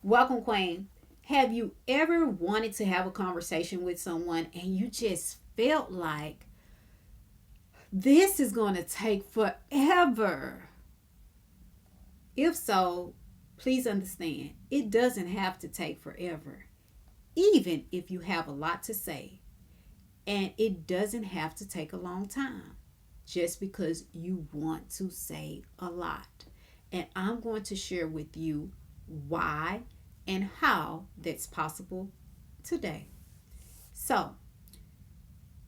Welcome, Queen. Have you ever wanted to have a conversation with someone and you just felt like this is going to take forever? If so, please understand it doesn't have to take forever, even if you have a lot to say. And it doesn't have to take a long time just because you want to say a lot. And I'm going to share with you why and how that's possible today. So,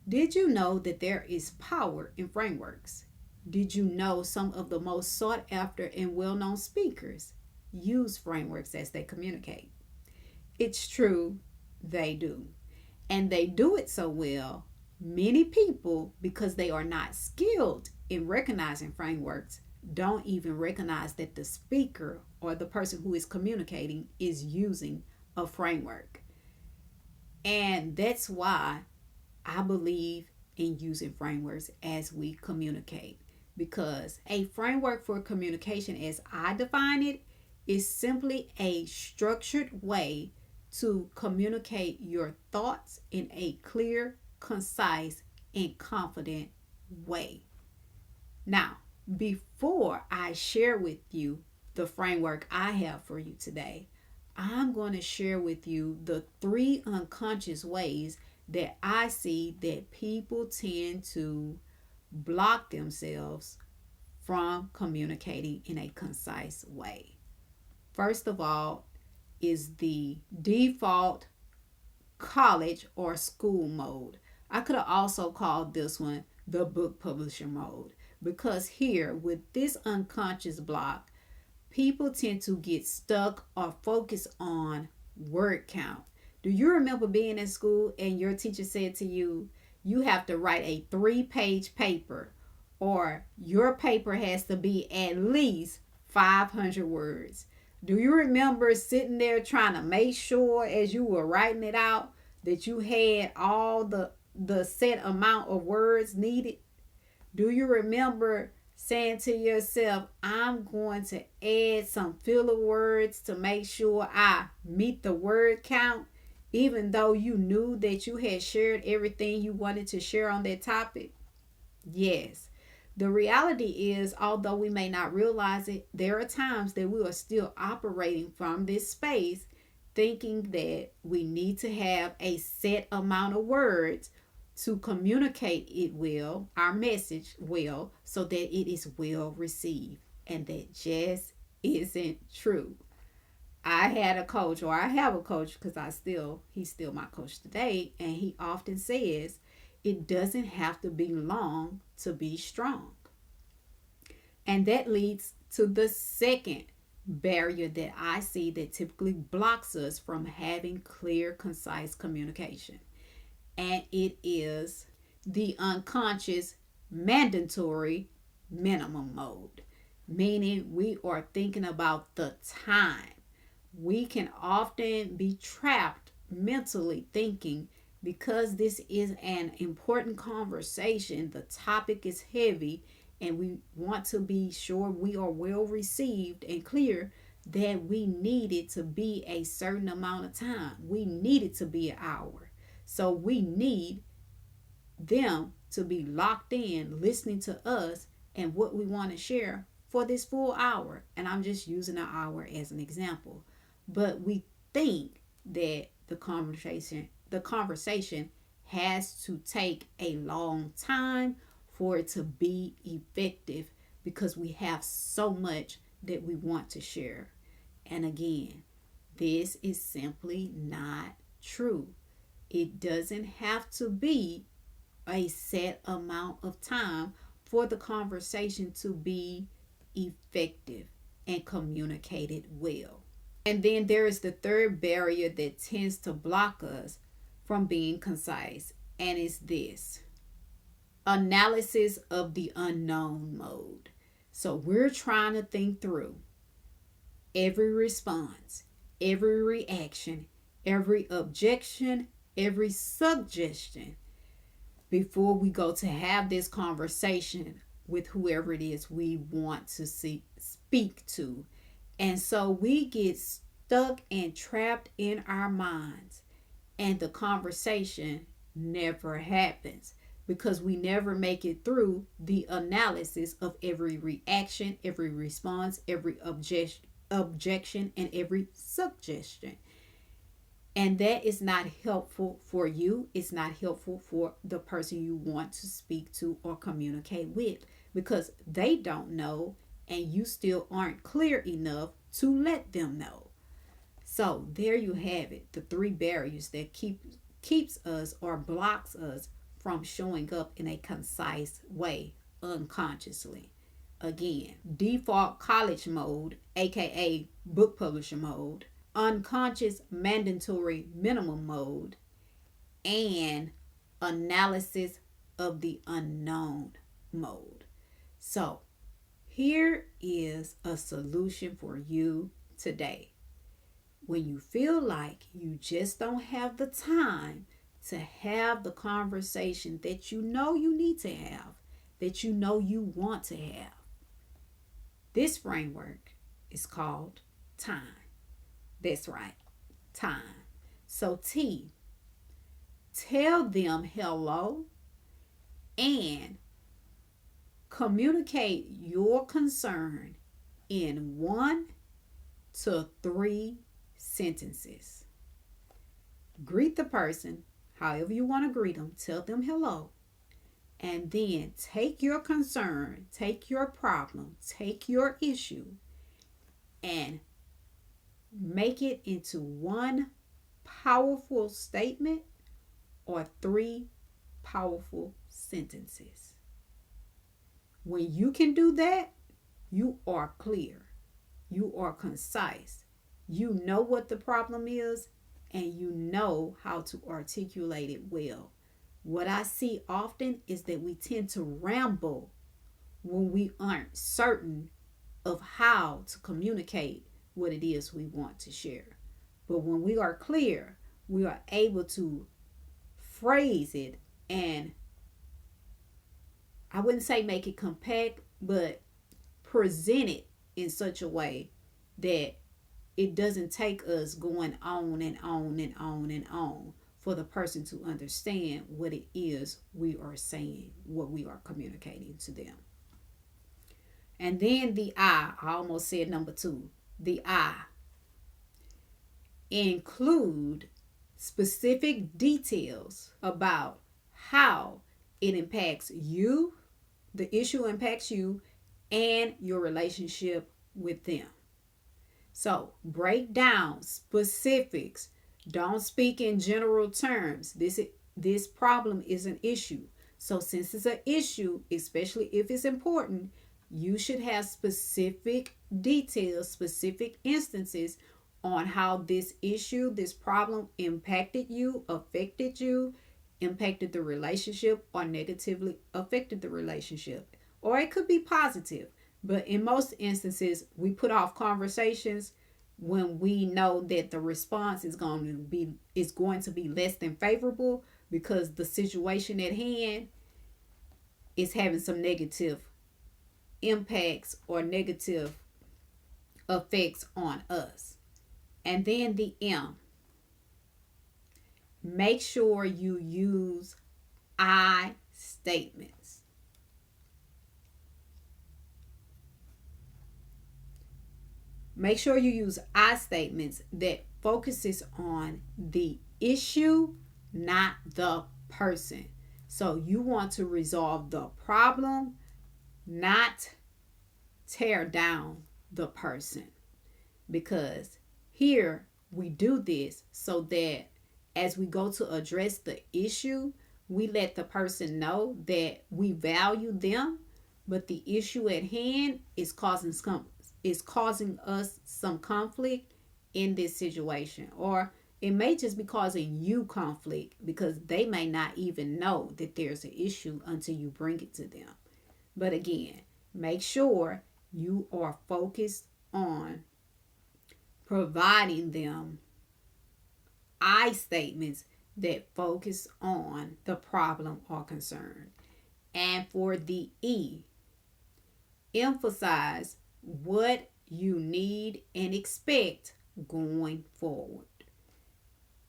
did you know that there is power in frameworks? Did you know some of the most sought after and well known speakers use frameworks as they communicate? It's true, they do. And they do it so well, many people, because they are not skilled in recognizing frameworks, don't even recognize that the speaker or the person who is communicating is using a framework. And that's why I believe in using frameworks as we communicate. Because a framework for communication, as I define it, is simply a structured way to communicate your thoughts in a clear, concise, and confident way. Now, before I share with you the framework I have for you today, I'm going to share with you the three unconscious ways that I see that people tend to block themselves from communicating in a concise way. First of all, is the default college or school mode. I could have also called this one the book publisher mode because here with this unconscious block, people tend to get stuck or focus on word count. Do you remember being in school and your teacher said to you, you have to write a 3-page paper or your paper has to be at least 500 words? Do you remember sitting there trying to make sure as you were writing it out that you had all the set amount of words needed? Do you remember saying to yourself, I'm going to add some filler words to make sure I meet the word count, even though you knew that you had shared everything you wanted to share on that topic? Yes. The reality is, although we may not realize it, there are times that we are still operating from this space thinking that we need to have a set amount of words to communicate it well, our message well, so that it is well received. And that just isn't true. I had a coach, or I have a coach, because he's still my coach today, and he often says it doesn't have to be long to be strong. And that leads to the second barrier that I see that typically blocks us from having clear, concise communication. And it is the unconscious mandatory minimum mode, meaning we are thinking about the time. We can often be trapped mentally thinking because this is an important conversation, the topic is heavy, and we want to be sure we are well received and clear that we need it to be a certain amount of time. We need it to be an hour. So we need them to be locked in, listening to us and what we want to share for this full hour. And I'm just using an hour as an example. But we think that the conversation has to take a long time for it to be effective because we have so much that we want to share. And again, this is simply not true. It doesn't have to be a set amount of time for the conversation to be effective and communicated well. And then there is the third barrier that tends to block us from being concise, and it's this: analysis of the unknown mode. So we're trying to think through every response, every reaction, every objection, every suggestion before we go to have this conversation with whoever it is we want to speak to. And so we get stuck and trapped in our minds, and the conversation never happens because we never make it through the analysis of every reaction, every response, every objection, and every suggestion. And that is not helpful for you. It's not helpful for the person you want to speak to or communicate with because they don't know and you still aren't clear enough to let them know. So there you have it, the three barriers that keeps us or blocks us from showing up in a concise way unconsciously. Again, default college mode, aka book publisher mode, unconscious mandatory minimum mode, and analysis of the unknown mode. So, here is a solution for you today. When you feel like you just don't have the time to have the conversation that you know you need to have, that you know you want to have, this framework is called time. That's right, time. So, T, tell them hello and communicate your concern in 1 to 3 sentences. Greet the person however you want to greet them, tell them hello, and then take your concern, take your problem, take your issue, and make it into one powerful statement or 3 powerful sentences. When you can do that, you are clear, you are concise, you know what the problem is, and you know how to articulate it well. What I see often is that we tend to ramble when we aren't certain of how to communicate what it is we want to share. But when we are clear, we are able to phrase it and I wouldn't say make it compact, but present it in such a way that it doesn't take us going on and on and on and on for the person to understand what it is we are saying, what we are communicating to them. And then the I almost said number 2, the I. Include specific details about how it impacts you, the issue impacts you, and your relationship with them. So break down specifics. Don't speak in general terms. This problem is an issue. So since it's an issue, especially if it's important, you should have specific details, specific instances on how this issue, this problem impacted you, affected you, impacted the relationship, or negatively affected the relationship. Or it could be positive. But in most instances, we put off conversations when we know that the response is going to be less than favorable because the situation at hand is having some negative impacts or negative effects on us. And then the M. Make sure you use I statements. Make sure you use I statements that focuses on the issue, not the person. So you want to resolve the problem, not tear down the person. Because here we do this so that as we go to address the issue, we let the person know that we value them, but the issue at hand is causing us some conflict in this situation, or it may just be causing you conflict because they may not even know that there's an issue until you bring it to them. But again, make sure you are focused on providing them I statements that focus on the problem or concern. And for the E, emphasize what you need and expect going forward.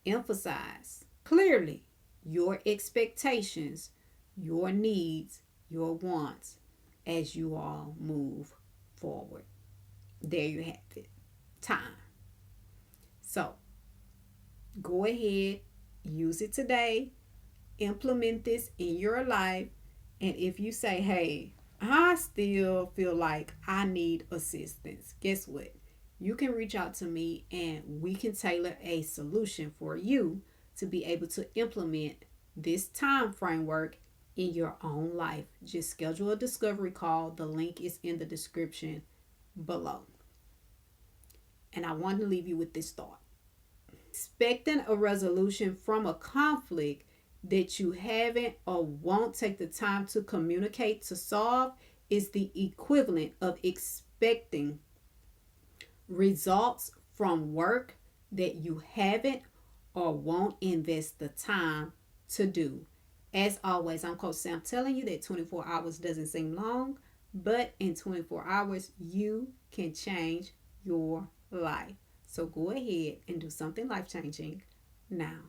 Emphasize clearly your expectations, your needs, your wants as you all move forward. There you have it. Time. So go ahead, use it today, implement this in your life. And if you say, hey, I still feel like I need assistance, guess what? You can reach out to me and we can tailor a solution for you to be able to implement this time framework in your own life. Just schedule a discovery call. The link is in the description below. And I want to leave you with this thought. Expecting a resolution from a conflict that you haven't or won't take the time to communicate to solve is the equivalent of expecting results from work that you haven't or won't invest the time to do. As always, I'm Coach Sam telling you that 24 hours doesn't seem long, but in 24 hours, you can change your life. So go ahead and do something life changing now.